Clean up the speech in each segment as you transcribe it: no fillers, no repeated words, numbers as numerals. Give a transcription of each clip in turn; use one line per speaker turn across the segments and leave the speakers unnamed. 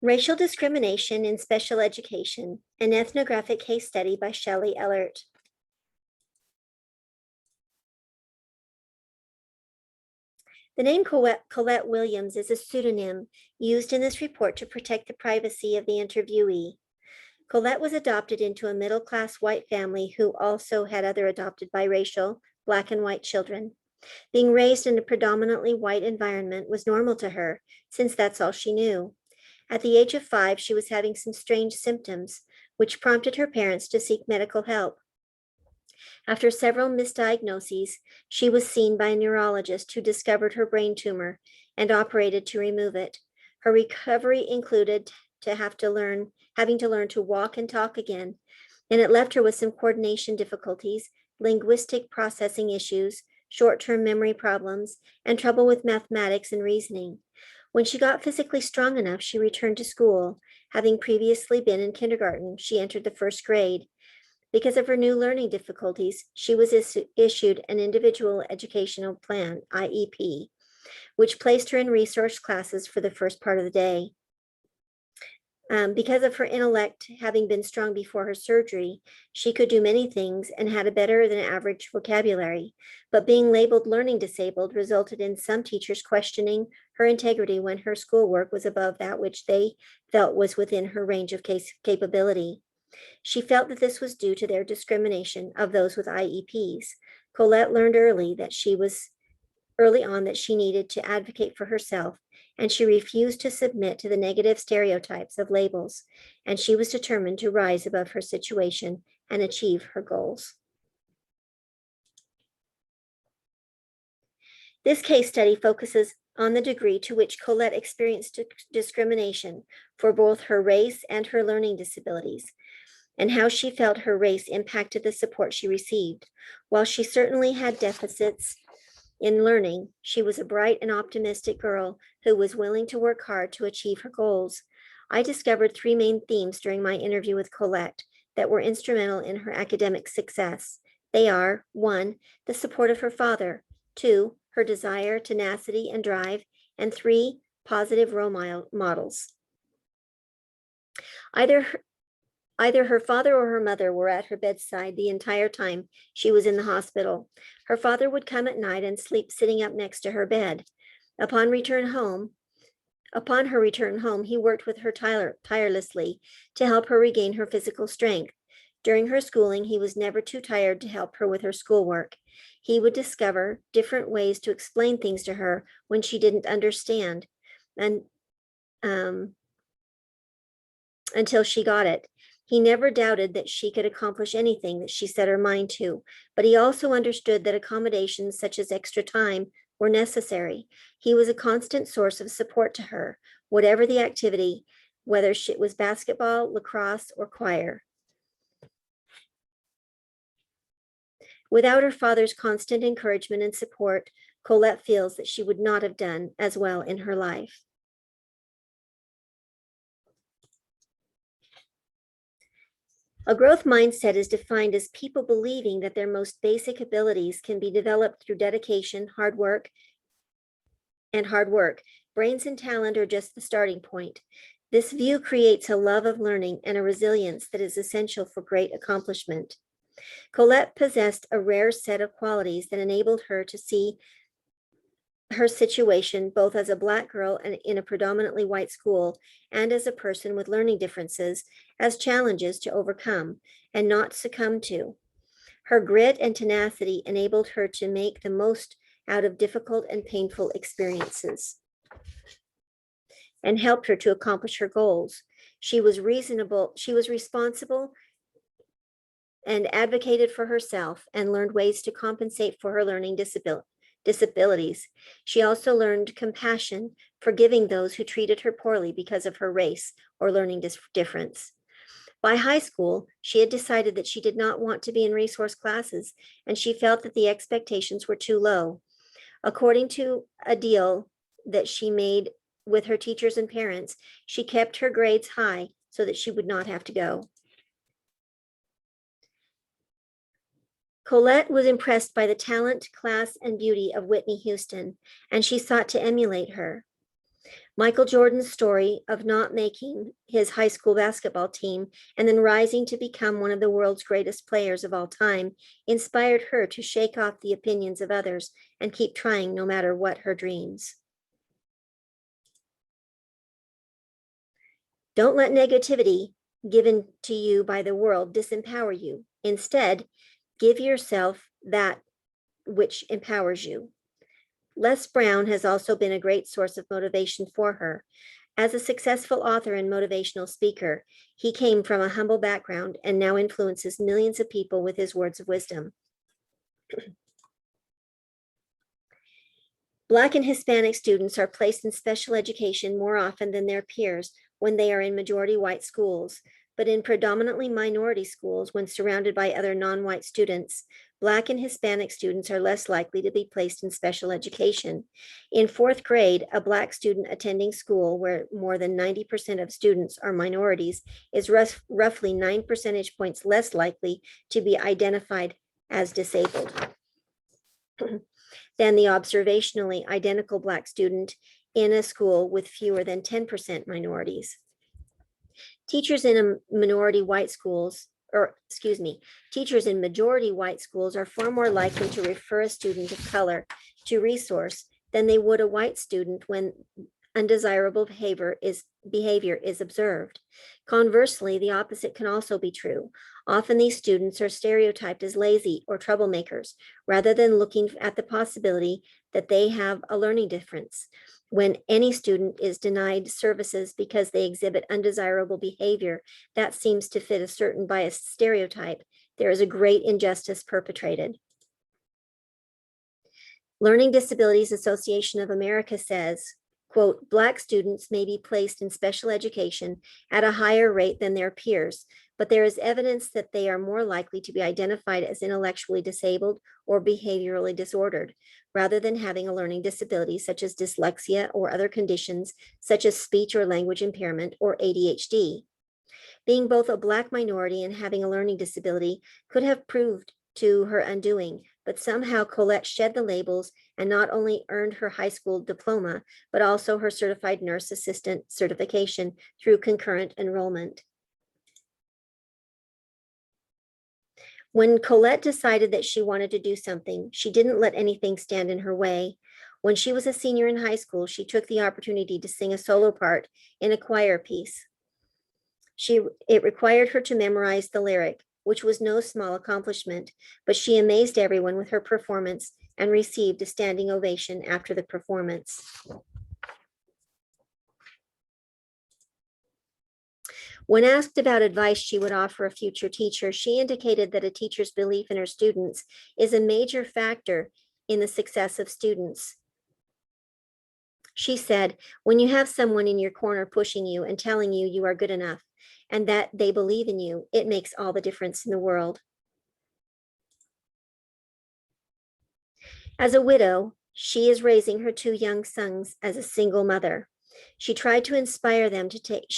Racial Discrimination in Special Education, an Ethnographic Case Study by Shelley Ellert. The name Colette Williams is a pseudonym used in this report to protect the privacy of the interviewee. Colette was adopted into a middle-class white family who also had other adopted biracial, Black and white children. Being raised in a predominantly white environment was normal to her, since that's all she knew. At the age of 5, she was having some strange symptoms, which prompted her parents to seek medical help. After several misdiagnoses, she was seen by a neurologist who discovered her brain tumor and operated to remove it. Her recovery included having to learn to walk and talk again, and it left her with some coordination difficulties, linguistic processing issues, short-term memory problems, and trouble with mathematics and reasoning. When she got physically strong enough, she returned to school. Having previously been in kindergarten, she entered the 1st grade. Because of her new learning difficulties, she was issued an individual educational plan, IEP, which placed her in resource classes for the first part of the day. Because of her intellect having been strong before her surgery, she could do many things and had a better than average vocabulary, but being labeled learning disabled resulted in some teachers questioning her integrity when her schoolwork was above that which they felt was within her range of capability. She felt that this was due to their discrimination of those with IEPs. Colette learned early on that she needed to advocate for herself, and she refused to submit to the negative stereotypes of labels, and she was determined to rise above her situation and achieve her goals. This case study focuses on the degree to which Colette experienced discrimination for both her race and her learning disabilities, and how she felt her race impacted the support she received. While she certainly had deficits in learning, she was a bright and optimistic girl who was willing to work hard to achieve her goals. I discovered 3 main themes during my interview with Colette that were instrumental in her academic success. They are: 1, the support of her father; 2, her desire, tenacity, and drive; and 3, positive role models. Either her father or her mother were at her bedside the entire time she was in the hospital. Her father would come at night and sleep sitting up next to her bed. Upon her return home, he worked with her tirelessly to help her regain her physical strength. During her schooling, he was never too tired to help her with her schoolwork. He would discover different ways to explain things to her when she didn't understand, and until she got it. He never doubted that she could accomplish anything that she set her mind to, but he also understood that accommodations such as extra time were necessary. He was a constant source of support to her, whatever the activity, whether it was basketball, lacrosse, or choir. Without her father's constant encouragement and support, Colette feels that she would not have done as well in her life. A growth mindset is defined as people believing that their most basic abilities can be developed through dedication, hard work. Brains and talent are just the starting point. This view creates a love of learning and a resilience that is essential for great accomplishment. Colette possessed a rare set of qualities that enabled her to see her situation both as a Black girl and in a predominantly white school and as a person with learning differences as challenges to overcome and not succumb to. Her grit and tenacity enabled her to make the most out of difficult and painful experiences and helped her to accomplish her goals. She was responsible and advocated for herself and learned ways to compensate for her learning disabilities. She also learned compassion, forgiving those who treated her poorly because of her race or learning difference. By high school, she had decided that she did not want to be in resource classes, and she felt that the expectations were too low. According to a deal that she made with her teachers and parents, she kept her grades high so that she would not have to go. Colette was impressed by the talent, class, and beauty of Whitney Houston, and she sought to emulate her. Michael Jordan's story of not making his high school basketball team and then rising to become one of the world's greatest players of all time inspired her to shake off the opinions of others and keep trying no matter what her dreams. Don't let negativity given to you by the world disempower you. Instead, give yourself that which empowers you. Les Brown has also been a great source of motivation for her. As a successful author and motivational speaker, he came from a humble background and now influences millions of people with his words of wisdom. Black and Hispanic students are placed in special education more often than their peers when they are in majority white schools, but in predominantly minority schools, when surrounded by other non-white students, Black and Hispanic students are less likely to be placed in special education. In fourth grade, a Black student attending school where more than 90% of students are minorities is roughly 9 percentage points less likely to be identified as disabled than the observationally identical Black student in a school with fewer than 10% minorities. Teachers in majority white schools are far more likely to refer a student of color to resource than they would a white student when undesirable behavior is observed. Conversely, the opposite can also be true. Often these students are stereotyped as lazy or troublemakers, rather than looking at the possibility that they have a learning difference. When any student is denied services because they exhibit undesirable behavior that seems to fit a certain biased stereotype, there is a great injustice perpetrated. Learning Disabilities Association of America says, quote, Black students may be placed in special education at a higher rate than their peers, but there is evidence that they are more likely to be identified as intellectually disabled or behaviorally disordered, rather than having a learning disability such as dyslexia or other conditions such as speech or language impairment or ADHD. Being both a Black minority and having a learning disability could have proved to her undoing, but somehow Colette shed the labels and not only earned her high school diploma, but also her certified nurse assistant certification through concurrent enrollment. When Colette decided that she wanted to do something, she didn't let anything stand in her way. When she was a senior in high school, she took the opportunity to sing a solo part in a choir piece. It required her to memorize the lyric, which was no small accomplishment, but she amazed everyone with her performance and received a standing ovation after the performance. When asked about advice she would offer a future teacher, she indicated that a teacher's belief in her students is a major factor in the success of students. She said, when you have someone in your corner pushing you and telling you you are good enough and that they believe in you, it makes all the difference in the world. As a widow, she is raising her 2 young sons as a single mother. She tries to inspire them to take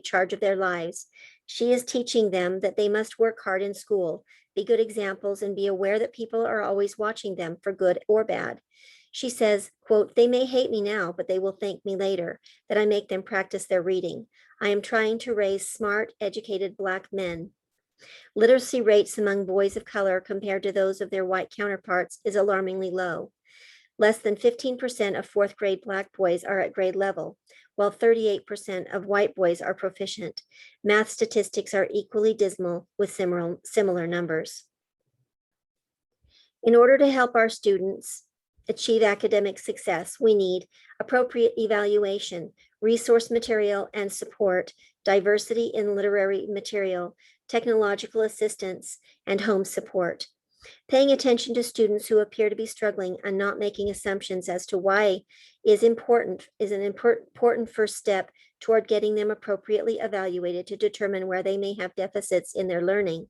charge of their lives. She is teaching them that they must work hard in school, be good examples, and be aware that people are always watching them for good or bad. She says, quote, they may hate me now, but they will thank me later that I make them practice their reading. I am trying to raise smart, educated Black men. Literacy rates among boys of color compared to those of their white counterparts is alarmingly low. Less than 15% of fourth grade Black boys are at grade level, while 38% of white boys are proficient. Math statistics are equally dismal with similar numbers. In order to help our students achieve academic success, we need appropriate evaluation, resource material and support, diversity in literary material, technological assistance, and home support. Paying attention to students who appear to be struggling and not making assumptions as to why is an important first step toward getting them appropriately evaluated to determine where they may have deficits in their learning.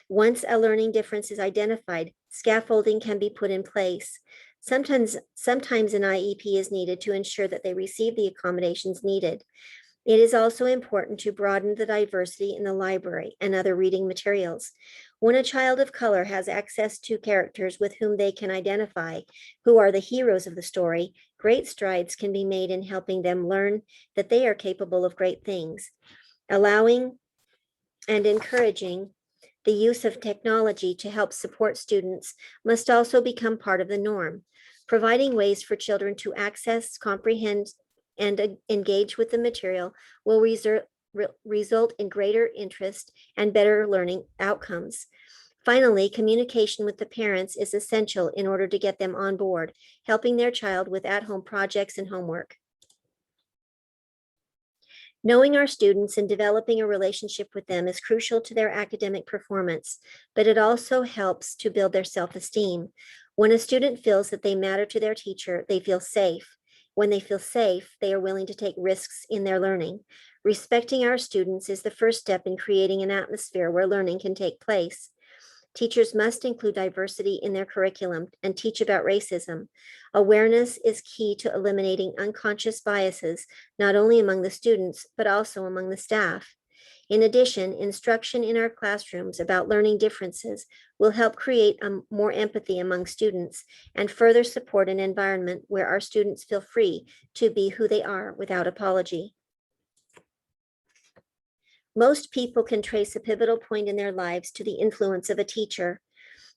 Once a learning difference is identified, scaffolding can be put in place. Sometimes an IEP is needed to ensure that they receive the accommodations needed. It is also important to broaden the diversity in the library and other reading materials. When a child of color has access to characters with whom they can identify, who are the heroes of the story, great strides can be made in helping them learn that they are capable of great things. Allowing and encouraging the use of technology to help support students must also become part of the norm. Providing ways for children to access, comprehend, and engage with the material will result in greater interest and better learning outcomes. Finally, communication with the parents is essential in order to get them on board, helping their child with at-home projects and homework. Knowing our students and developing a relationship with them is crucial to their academic performance, but it also helps to build their self-esteem. When a student feels that they matter to their teacher, they feel safe. When they feel safe, they are willing to take risks in their learning. Respecting our students is the first step in creating an atmosphere where learning can take place. Teachers must include diversity in their curriculum and teach about racism. Awareness is key to eliminating unconscious biases, not only among the students, but also among the staff. In addition, instruction in our classrooms about learning differences will help create more empathy among students and further support an environment where our students feel free to be who they are without apology. Most people can trace a pivotal point in their lives to the influence of a teacher.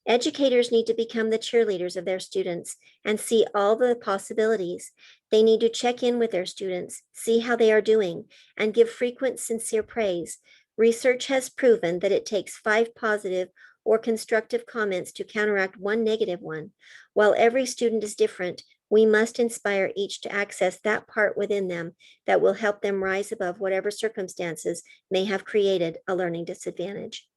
Educators need to become the cheerleaders of their students and see all the possibilities. They need to check in with their students, see how they are doing, and give frequent, sincere praise. Research has proven that it takes 5 positive or constructive comments to counteract 1 negative one. While every student is different, we must inspire each to access that part within them that will help them rise above whatever circumstances may have created a learning disadvantage.